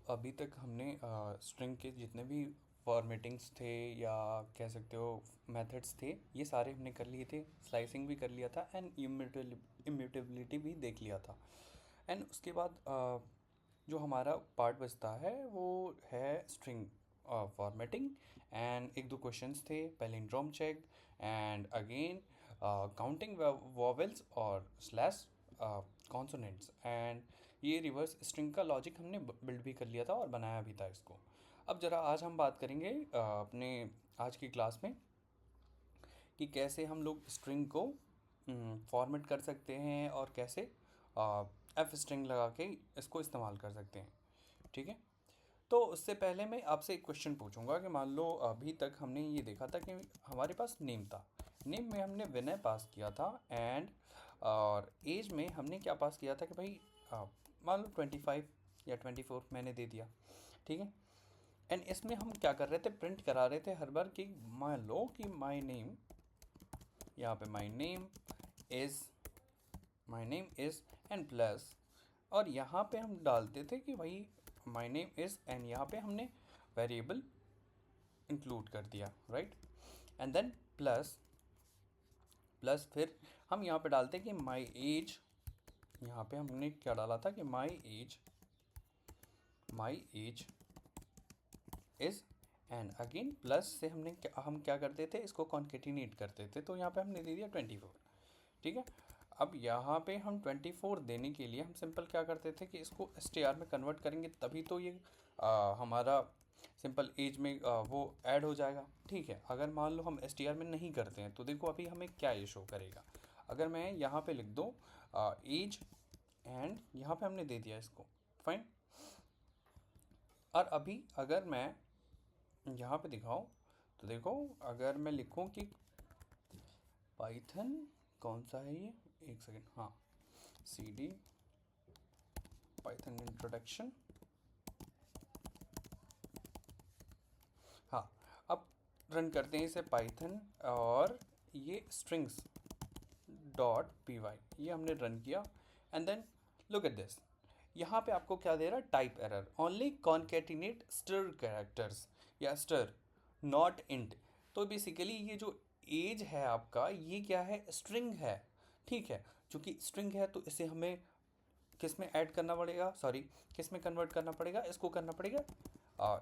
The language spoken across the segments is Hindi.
अभी तक हमने स्ट्रिंग के जितने भी फॉर्मेटिंग्स थे या कह सकते हो मेथड्स थे, ये सारे हमने कर लिए थे। स्लाइसिंग भी कर लिया था एंड इम्यूटेबिलिटी भी देख लिया था। एंड उसके बाद जो हमारा पार्ट बचता है वो है स्ट्रिंग फॉर्मेटिंग। एंड एक दो क्वेश्चंस थे, palindrome check and again counting vowels और स्लैश कॉन्सोनेंट्स। एंड ये रिवर्स स्ट्रिंग का लॉजिक हमने बिल्ड भी कर लिया था और बनाया भी था इसको। अब ज़रा आज हम बात करेंगे अपने आज की क्लास में कि कैसे हम लोग स्ट्रिंग को फॉर्मेट कर सकते हैं और कैसे एफ स्ट्रिंग लगा के इसको इस्तेमाल कर सकते हैं। ठीक है, तो उससे पहले मैं आपसे एक क्वेश्चन पूछूंगा कि मान लो अभी तक हमने ये देखा था कि हमारे पास नेम था। नेम में हमने विनय पास किया था एंड और एज में हमने क्या पास किया था कि भाई मान लो 25 या 24 मैंने दे दिया। ठीक है, एंड इसमें हम क्या कर रहे थे, प्रिंट करा रहे थे हर बार कि मान लो कि माई नेम, यहाँ पे माई नेम इज़ एंड प्लस, और यहाँ पे हम डालते थे कि भाई माई नेम इज़ एंड यहाँ पे हमने वेरिएबल इंक्लूड कर दिया, राइट। एंड देन प्लस फिर हम यहाँ पे डालते कि माई एज, यहाँ पे हमने क्या डाला था कि माई age is and again plus से हम क्या करते थे, इसको कॉन्केटिनेट करते थे, तो यहाँ पे हमने दे दिया 24। ठीक है, अब यहाँ पे हम 24 देने के लिए हम सिंपल क्या करते थे कि इसको str में कन्वर्ट करेंगे तभी तो ये हमारा सिंपल एज में वो ऐड हो जाएगा। ठीक है, अगर मान लो हम str में नहीं करते हैं तो देखो अभी हमें क्या ये शो करेगा। अगर मैं यहाँ पे लिख दूँ एज एंड यहाँ पे हमने दे दिया इसको, फाइन। और अभी अगर मैं यहाँ पे दिखाऊँ तो देखो, अगर मैं लिखूँ कि पाइथन कौन सा है ये, एक सेकेंड, हाँ, cd पाइथन इंट्रोडक्शन, हाँ। अब रन करते हैं इसे पाइथन और ये स्ट्रिंग्स डॉट पी वाई, ये हमने रन किया and then look at this. यहाँ पे आपको क्या दे रहा है, type error, only concatenate str characters या स्टर नॉट इंट। तो बेसिकली ये जो एज है आपका, ये क्या है, स्ट्रिंग है। ठीक है, चूंकि स्ट्रिंग है तो इसे हमें किस में ऐड करना पड़ेगा, सॉरी किस में कन्वर्ट करना पड़ेगा, इसको करना पड़ेगा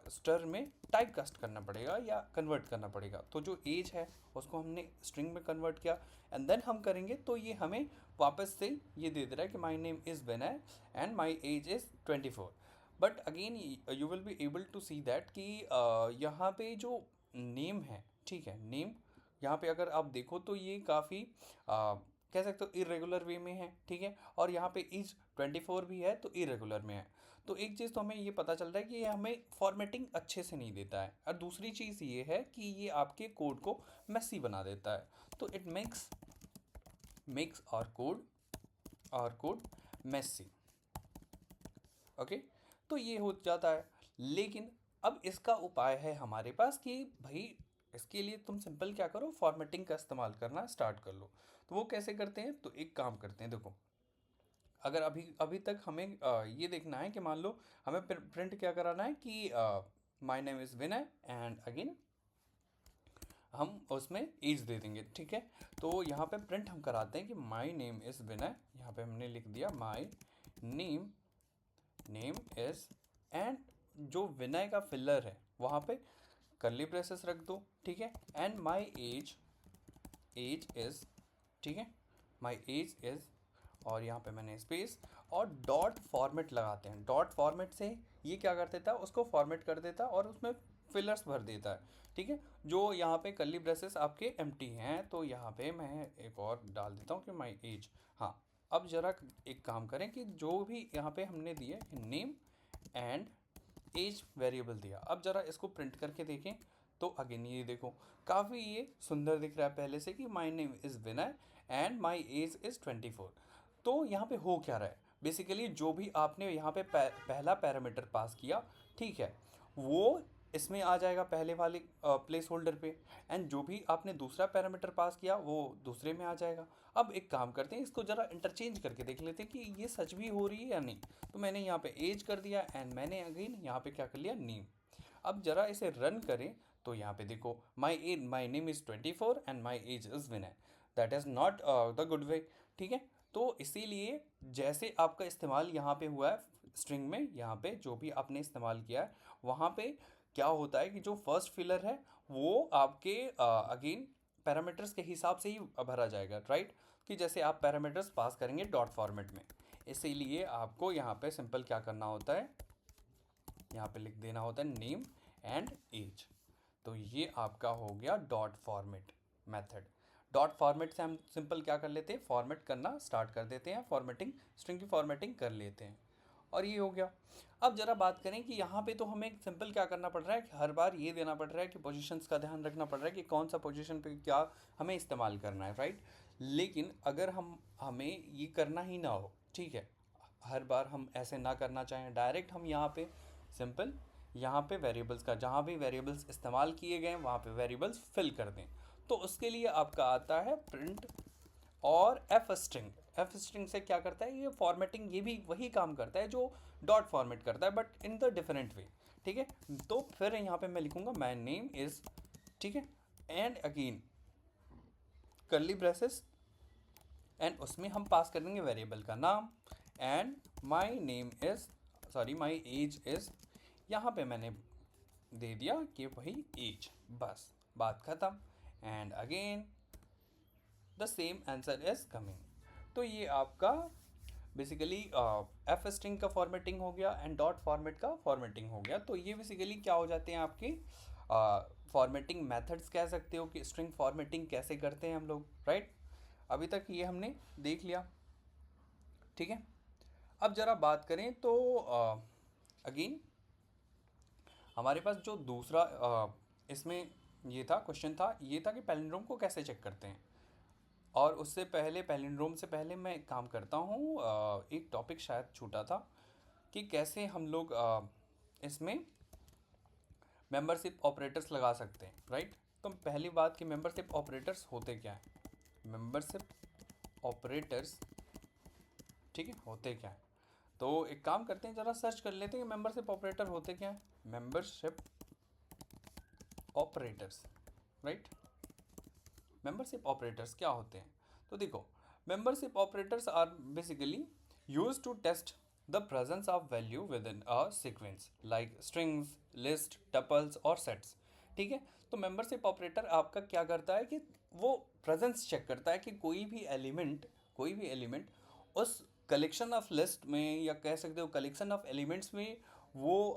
स्टर में टाइप कास्ट करना पड़ेगा या कन्वर्ट करना पड़ेगा। तो जो एज है उसको हमने स्ट्रिंग में कन्वर्ट किया एंड देन हम करेंगे तो ये हमें वापस से ये दे रहा है कि my name is Vinay and my age is 24। But again you will be able to see that कि यहाँ पे जो नेम है, ठीक है, नेम यहाँ पे अगर आप देखो तो ये काफ़ी कह सकते हो इरेगुलर वे में है। ठीक है, और यहाँ पे इज 24 भी है तो इरेगुलर में है। तो एक चीज़ तो हमें ये पता चल रहा है कि ये हमें फॉर्मेटिंग अच्छे से नहीं देता है, और दूसरी चीज़ ये है कि ये आपके कोड को मेसी बना देता है। तो इट मेक्स और कोड मेसी। ओके, तो ये हो जाता है। लेकिन अब इसका उपाय है हमारे पास कि भाई इसके लिए तुम सिंपल क्या करो, फॉर्मेटिंग का इस्तेमाल करना स्टार्ट कर लो। तो वो कैसे करते हैं, तो एक काम करते हैं, देखो अगर अभी अभी तक हमें ये देखना है कि मान लो हमें प्रिंट क्या कराना है कि my name is Vinay and again हम उसमें एज दे देंगे। ठीक है, तो यहाँ पे प्रिंट हम कराते हैं कि माय नेम इज़ विनय, यहाँ पे हमने लिख दिया माय नेम इज़ एंड जो विनय का फिलर है वहाँ पे कर्ली ब्रेसेस रख दो। ठीक है, एंड माय एज इज़, ठीक है, माय एज इज़, और यहाँ पे मैंने स्पेस और डॉट फॉर्मेट लगाते हैं। डॉट फॉर्मेट से ये क्या कर देता है, उसको फॉर्मेट कर देता है और उसमें फिलर्स भर देता है। ठीक है, जो यहाँ पे कर्ली ब्रेसेस आपके एम्प्टी हैं, तो यहाँ पे मैं एक और डाल देता हूँ कि माय एज। हाँ, अब ज़रा एक काम करें कि जो भी यहाँ पे हमने दिए नेम एंड एज वेरिएबल दिया, अब ज़रा इसको प्रिंट करके देखें तो अगेन ये देखो काफ़ी ये सुंदर दिख रहा है पहले से कि my name is Vinay and my age is 24। तो यहाँ पे हो क्या रहा है, बेसिकली जो भी आपने यहाँ पे पहला पैरामीटर पास किया, ठीक है, वो इसमें आ जाएगा पहले वाले प्लेस होल्डर पे, एंड जो भी आपने दूसरा पैरामीटर पास किया वो दूसरे में आ जाएगा। अब एक काम करते हैं, इसको ज़रा इंटरचेंज करके देख लेते हैं कि ये सच भी हो रही है या नहीं। तो मैंने यहाँ पे एज कर दिया एंड मैंने अगेन यहाँ पे क्या कर लिया, नेम। अब ज़रा इसे रन करें तो यहाँ पे देखो माई name is 24 and my age is Vinay. That is not the good way. ठीक है, तो इसीलिए जैसे आपका इस्तेमाल यहाँ पे हुआ है स्ट्रिंग में, यहाँ पे जो भी आपने इस्तेमाल किया है वहाँ पे क्या होता है कि जो फर्स्ट फिलर है वो आपके अगेन पैरामीटर्स के हिसाब से ही भरा जाएगा, राइट। कि जैसे आप पैरामीटर्स पास करेंगे डॉट फॉर्मेट में, इसीलिए आपको यहाँ पे सिंपल क्या करना होता है, यहाँ पे लिख देना होता है नेम एंड एज। तो ये आपका हो गया dot format method. Dot format से हम सिंपल क्या कर लेते हैं, फॉर्मेट करना स्टार्ट कर देते हैं, फॉर्मेटिंग, स्ट्रिंग की फॉर्मेटिंग कर लेते हैं, और ये हो गया। अब जरा बात करें कि यहाँ पे तो हमें सिंपल क्या करना पड़ रहा है कि हर बार ये देना पड़ रहा है कि पोजीशंस का ध्यान रखना पड़ रहा है कि कौन सा पोजीशन पे क्या हमें इस्तेमाल करना है, राइट। लेकिन अगर हमें ये करना ही ना हो, ठीक है, हर बार हम ऐसे ना करना चाहें, डायरेक्ट हम यहाँ पे सिंपल यहाँ पे वेरिएबल्स का, जहाँ भी वेरिएबल्स इस्तेमाल किए गए वहाँ पे वेरिएबल्स फिल कर दें, तो उसके लिए आपका आता है प्रिंट और एफ स्ट्रिंग। एफ स्ट्रिंग से क्या करता है, ये फॉर्मेटिंग, ये भी वही काम करता है जो डॉट फॉर्मेट करता है, but in the different way. ठीक है, तो फिर यहाँ पे मैं लिखूंगा माई नेम इज़, ठीक है, and again curly braces, and उसमें हम पास करेंगे वेरिएबल का नाम, and my name is, sorry my age is, यहाँ पे मैंने दे दिया कि वही एज, बस बात ख़त्म। And again the same answer is coming. तो ये आपका बेसिकली एफ स्ट्रिंग का फॉर्मेटिंग हो गया एंड डॉट फॉर्मेट का फॉर्मेटिंग हो गया। तो ये बेसिकली क्या हो जाते हैं आपके फॉर्मेटिंग मेथड्स, कह सकते हो कि स्ट्रिंग फॉर्मेटिंग कैसे करते हैं हम लोग, राइट। अभी तक ये हमने देख लिया, ठीक है। अब ज़रा बात करें तो अगेन हमारे पास जो दूसरा इसमें ये था, क्वेश्चन था, ये था कि पैलिंड्रोम को कैसे चेक करते हैं। और उससे पहले, पैलिंड्रोम से पहले मैं एक काम करता हूँ, एक टॉपिक शायद छूटा था कि कैसे हम लोग इसमें मेंबरशिप ऑपरेटर्स लगा सकते हैं, राइट। तो पहली बात कि मेंबरशिप ऑपरेटर्स होते क्या हैं, मेंबरशिप ऑपरेटर्स, ठीक है, होते क्या हैं। तो एक काम करते हैं, ज़रा सर्च कर लेते हैं कि मेंबरशिप ऑपरेटर होते क्या हैं। Membership operators, right, membership operators क्या होते हैं। तो देखो, membership operators are basically use to test the presence of value within a sequence like strings, list, tuples और सेट्स। ठीक है, तो मेंबरशिप ऑपरेटर आपका क्या करता है कि वो प्रेजेंस चेक करता है कि कोई भी एलिमेंट उस कलेक्शन ऑफ लिस्ट में, या कह सकते हो कलेक्शन ऑफ एलिमेंट्स में, वो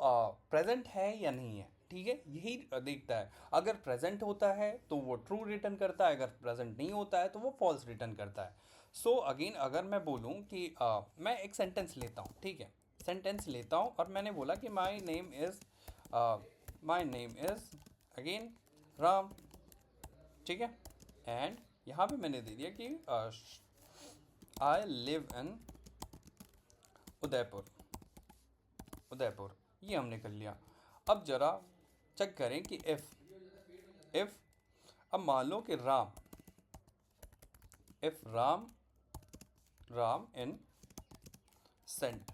प्रेजेंट है या नहीं है। ठीक है, यही देखता है। अगर प्रेजेंट होता है तो वो ट्रू रिटर्न करता है, अगर प्रेजेंट नहीं होता है तो वो फॉल्स रिटर्न करता है। सो अगेन अगर मैं बोलूँ कि मैं एक सेंटेंस लेता हूँ, ठीक है, सेंटेंस लेता हूँ और मैंने बोला कि my name is again Ram, ठीक है, एंड यहाँ पे मैंने दे दिया कि I live in Udaipur, Udaipur, ये हमने कर लिया। अब ज़रा चेक करें कि इफ़ अब मान लो कि राम इन सेंट,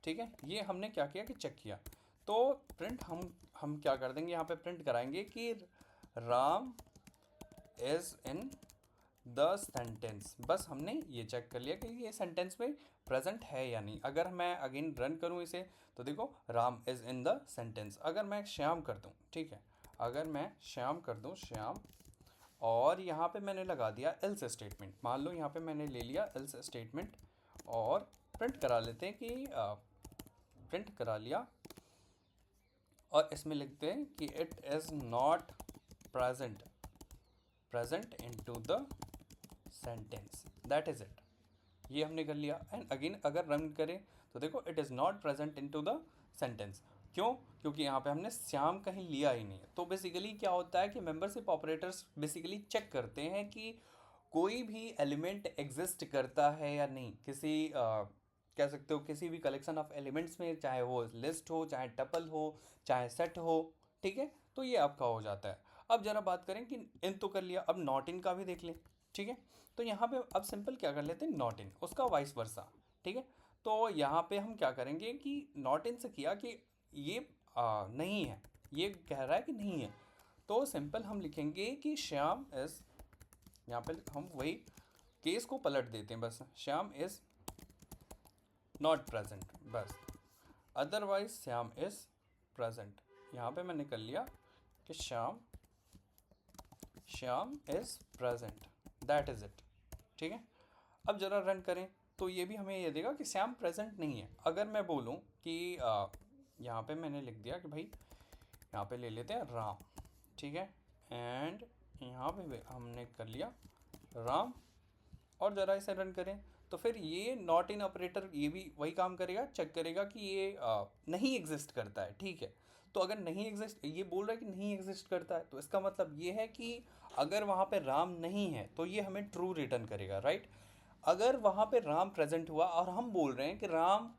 ठीक है, ये हमने क्या किया कि चेक किया। तो प्रिंट हम क्या कर देंगे, यहाँ पे प्रिंट कराएंगे कि Ram is in the sentence. बस हमने ये चेक कर लिया कि ये सेंटेंस में प्रेजेंट है या नहीं। अगर मैं अगेन रन करूँ इसे तो देखो Ram is in the sentence. अगर मैं श्याम कर दूँ, ठीक है, अगर मैं श्याम कर दूँ, श्याम, और यहाँ पे मैंने लगा दिया एल्स स्टेटमेंट, मान लो यहाँ पे मैंने ले लिया एल्स स्टेटमेंट और प्रिंट करा लेते हैं कि प्रिंट करा लिया, और इसमें लिखते हैं कि it is not present into the sentence, that is it. ये हमने कर लिया। एंड अगेन अगर रन करें तो देखो it is not present into the sentence. क्यों? क्योंकि यहाँ पे हमने श्याम कहीं लिया ही नहीं है। तो बेसिकली क्या होता है कि मेंबरशिप ऑपरेटर्स बेसिकली चेक करते हैं कि कोई भी एलिमेंट एग्जिस्ट करता है या नहीं, किसी कह सकते हो किसी भी कलेक्शन ऑफ एलिमेंट्स में, चाहे वो लिस्ट हो, चाहे टपल हो, चाहे सेट हो, ठीक है, तो ये आपका हो जाता है। अब जरा बात करें कि इन तो कर लिया, अब नॉट इन का भी देख लें। ठीक है, तो यहाँ पे अब सिंपल क्या कर लेते हैं, नॉट इन उसका वाइस वर्सा। ठीक है, तो यहाँ पे हम क्या करेंगे कि नॉट इन से किया कि ये नहीं है, ये कह रहा है कि नहीं है, तो सिंपल हम लिखेंगे कि श्याम इज, यहाँ पे हम वही केस को पलट देते हैं बस, श्याम इज नॉट प्रेजेंट बस, अदरवाइज श्याम इज प्रेजेंट। यहाँ पे मैंने कर लिया कि Shyam is present, that is it. ठीक है, अब जरा रन करें तो ये भी हमें ये देगा कि श्याम प्रेजेंट नहीं है। अगर मैं बोलूँ कि यहाँ पे मैंने लिख दिया कि भाई यहाँ पे ले लेते हैं राम, ठीक है, एंड यहाँ पे भी हमने कर लिया राम, और ज़रा इसे रन करें तो फिर ये नॉट इन ऑपरेटर ये भी वही काम करेगा, चेक करेगा कि ये नहीं एग्जिस्ट करता है। ठीक है, तो अगर नहीं एग्जिस्ट, ये बोल रहा है कि नहीं एग्जिस्ट करता है, तो इसका मतलब ये है कि अगर वहाँ पे राम नहीं है तो ये हमें ट्रू रिटर्न करेगा, राइट। अगर वहाँ पे राम प्रेजेंट हुआ और हम बोल रहे हैं कि राम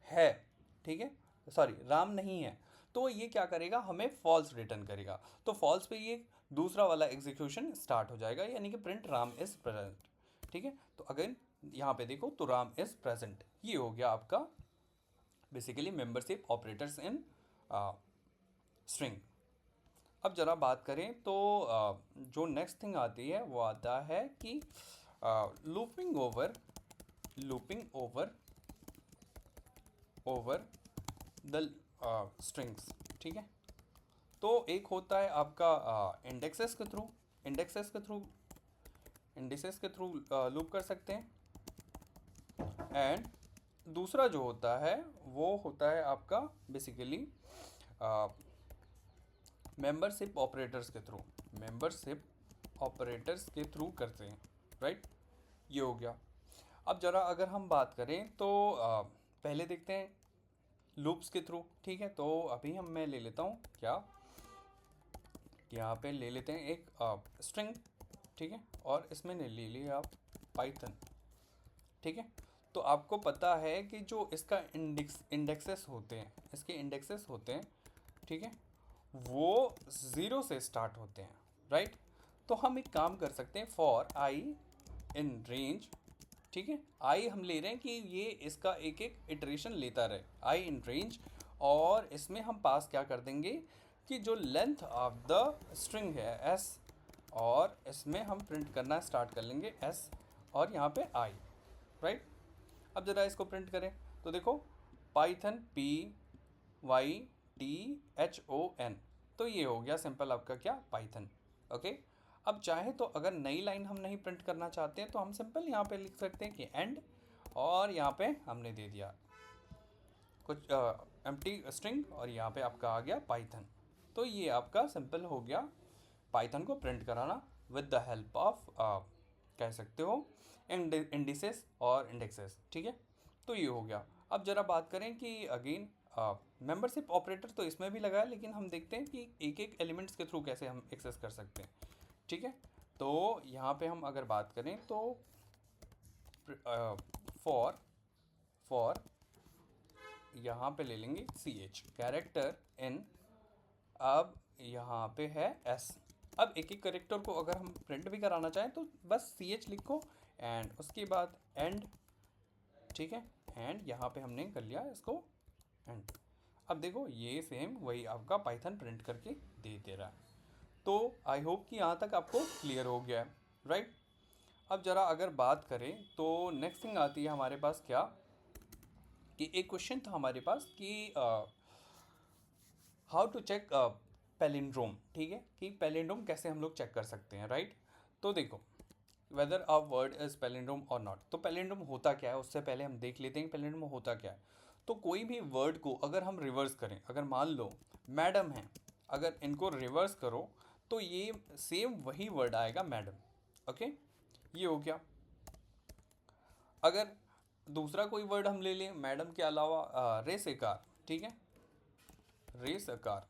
है, ठीक है, सॉरी राम नहीं है, तो ये क्या करेगा, हमें फॉल्स रिटर्न करेगा। तो फॉल्स पे ये दूसरा वाला एग्जीक्यूशन स्टार्ट हो जाएगा, यानी कि प्रिंट राम इज प्रेजेंट। ठीक है, तो अगेन यहाँ पे देखो तो राम इज प्रेजेंट, ये हो गया आपका basically membership operators in string. अब जरा बात करें तो जो नेक्स्ट थिंग आती है वो आता है कि लूपिंग ओवर द स्ट्रिंग्स। ठीक है, तो एक होता है आपका इंडेक्सेस के थ्रू लूप कर सकते हैं, एंड दूसरा जो होता है वो होता है आपका बेसिकली मेंबरशिप ऑपरेटर्स के थ्रू करते हैं, राइट। ये हो गया। अब जरा अगर हम बात करें तो पहले देखते हैं लूप्स के थ्रू। ठीक है, तो अभी मैं ले लेता हूँ क्या, यहाँ पे ले लेते हैं एक स्ट्रिंग, ठीक है, और इसमें ले लिया आप पाइथन। ठीक है, तो आपको पता है कि जो इसका इंडेक्सेस होते हैं, ठीक है, वो 0 से स्टार्ट होते हैं, राइट। तो हम एक काम कर सकते हैं, फॉर आई इन रेंज, ठीक है, आई हम ले रहे हैं कि ये इसका एक एक इटरेशन लेता रहे, आई इन रेंज, और इसमें हम पास क्या कर देंगे कि जो लेंथ ऑफ द स्ट्रिंग है एस, और इसमें हम प्रिंट करना स्टार्ट कर लेंगे एस, और यहाँ पे आई, राइट। अब जरा इसको प्रिंट करें तो देखो पाइथन PYTHON, तो ये हो गया सिंपल आपका क्या, पाइथन। ओके, अब चाहे तो अगर नई लाइन हम नहीं प्रिंट करना चाहते हैं तो हम सिंपल यहाँ पे लिख सकते हैं कि एंड, और यहाँ पे हमने दे दिया कुछ एम्प्टी स्ट्रिंग, और यहाँ पे आपका आ गया पाइथन। तो ये आपका सिंपल हो गया पाइथन को प्रिंट कराना विद द हेल्प ऑफ कह सकते हो इंडिसेस और इंडेक्सेस। ठीक है, तो ये हो गया। अब जरा बात करें कि अगेन मेंबरशिप ऑपरेटर तो इसमें भी लगा है, लेकिन हम देखते हैं कि एक एक एलिमेंट्स के थ्रू कैसे हम एक्सेस कर सकते हैं। ठीक है, तो यहाँ पे हम अगर बात करें तो फॉर यहाँ पे ले लेंगे CH कैरेक्टर इन, अब यहाँ पे है S। अब एक एक कैरेक्टर को अगर हम प्रिंट भी कराना चाहें तो बस CH लिखो एंड उसके बाद एंड, ठीक है, एंड यहाँ पे हमने कर लिया इसको एंड। अब देखो ये सेम वही आपका पाइथन प्रिंट करके दे रहा है। तो आई होप कि यहाँ तक आपको क्लियर हो गया है, राइट। अब जरा अगर बात करें तो नेक्स्ट थिंग आती है हमारे पास क्या, कि एक क्वेश्चन था हमारे पास कि हाउ टू चेक पैलिंड्रोम। ठीक है, कि पैलिंड्रोम कैसे हम लोग चेक कर सकते हैं, राइट। तो देखो weather a word is palindrome और नॉट, तो पैलिंड्रोम होता क्या है उससे पहले हम देख लेते हैं पैलिंड्रोम होता क्या है। तो कोई भी वर्ड को अगर हम रिवर्स करें, अगर मान लो मैडम है, अगर इनको रिवर्स करो तो ये सेम वही वर्ड आएगा मैडम। ओके, ये हो गया। अगर दूसरा कोई वर्ड हम ले लें मैडम के अलावा रेस ए कार, ठीक है, रेस अ कार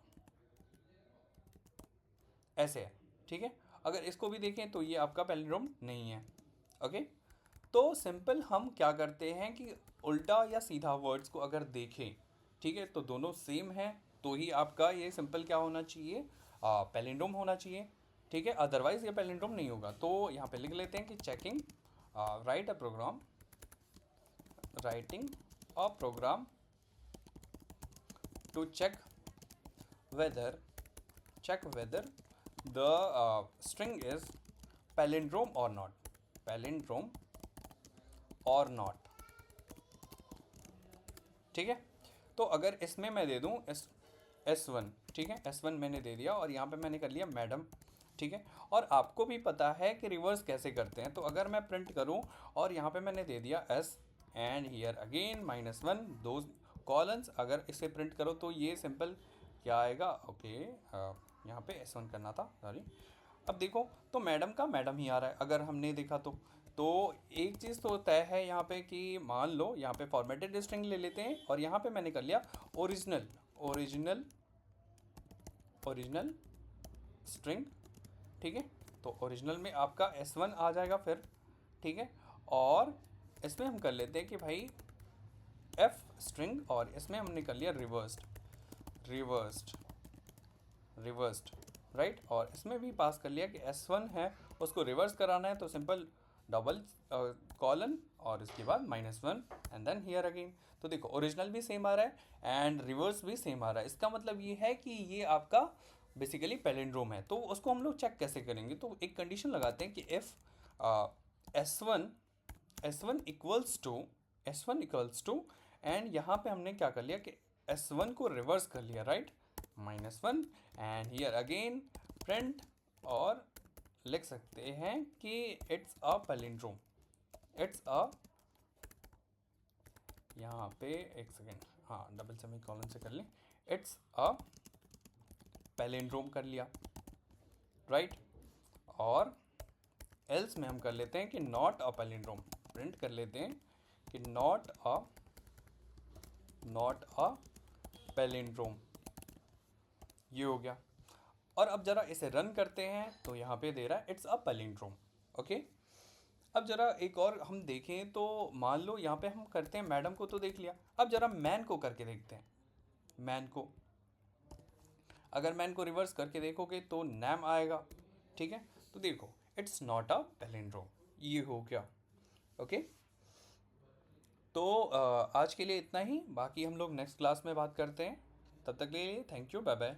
ऐसे है। ठीक है, अगर इसको भी देखें तो ये आपका पैलिंड्रोम नहीं है। ओके, तो सिंपल हम क्या करते हैं कि उल्टा या सीधा वर्ड्स को अगर देखें, ठीक है, तो दोनों सेम है तो ही आपका ये सिंपल क्या होना चाहिए, पैलिंड्रोम होना चाहिए, ठीक है, अदरवाइज ये पैलिंड्रोम नहीं होगा। तो यहाँ पे लिख लेते हैं कि checking, write a program, writing a program to whether check whether the string is palindrome or not, palindrome or not, ठीक है। तो अगर इसमें मैं दे दूं S1, ठीक है, S1 मैंने दे दिया और यहाँ पे मैंने कर लिया मैडम, ठीक है। और आपको भी पता है कि रिवर्स कैसे करते हैं, तो अगर मैं प्रिंट करूं और यहाँ पे मैंने दे दिया S एंड हियर अगेन -1 दो कॉलन्स, अगर इसे प्रिंट करो तो ये सिंपल क्या आएगा, ओके, यहाँ पे S1 करना था, सॉरी। अब देखो तो मैडम का मैडम ही आ रहा है अगर हमने देखा तो एक चीज़ तो तय है यहाँ पे कि मान लो यहाँ पे फॉर्मेटेड स्ट्रिंग ले लेते हैं और यहाँ पे मैंने कर लिया ओरिजिनल ओरिजिनल ओरिजिनल स्ट्रिंग, ठीक है। तो ओरिजिनल में आपका S1 आ जाएगा फिर, ठीक है। और इसमें हम कर लेते हैं कि भाई F स्ट्रिंग, और इसमें हमने कर लिया रिवर्स्ड राइट। और इसमें भी पास कर लिया कि S1 है उसको रिवर्स कराना है, तो सिंपल डबल कॉलन और इसके बाद -1 एंड देन हियर अगेन। तो देखो ओरिजिनल भी सेम आ रहा है एंड रिवर्स भी सेम आ रहा है, इसका मतलब ये है कि ये आपका बेसिकली पैलिंड्रोम है। तो उसको हम लोग चेक कैसे करेंगे, तो एक कंडीशन लगाते हैं कि if S1 equals to and यहाँ पे हमने क्या कर लिया कि S1 को रिवर्स कर लिया, right, -1 and here again print, और लिख सकते हैं कि it's a palindrome, it's a, यहाँ पे एक सेकेंड, हाँ डबल सेमीकोलन से कर लें, इट्स अ पैलिंड्रोम कर लिया, राइट। और एल्स में हम कर लेते हैं कि नॉट अ पैलिंड्रोम, प्रिंट कर लेते हैं कि नॉट अ पैलिंड्रोम, ये हो गया। और अब जरा इसे रन करते हैं तो यहाँ पे दे रहा है इट्स अ पैलिंड्रोम, ओके। अब जरा एक और हम देखें तो मान लो यहाँ पे हम करते हैं मैडम को, तो देख लिया, अब जरा मैन को करके देखते हैं। मैन को, अगर मैन को रिवर्स करके देखोगे तो नैम आएगा, ठीक है। तो देखो इट्स नॉट अ पैलिंड्रोम, ये हो गया, ओके। तो आज के लिए इतना ही, बाकी हम लोग नेक्स्ट क्लास में बात करते हैं। तब तक के लिए थैंक यू, बाय बाय।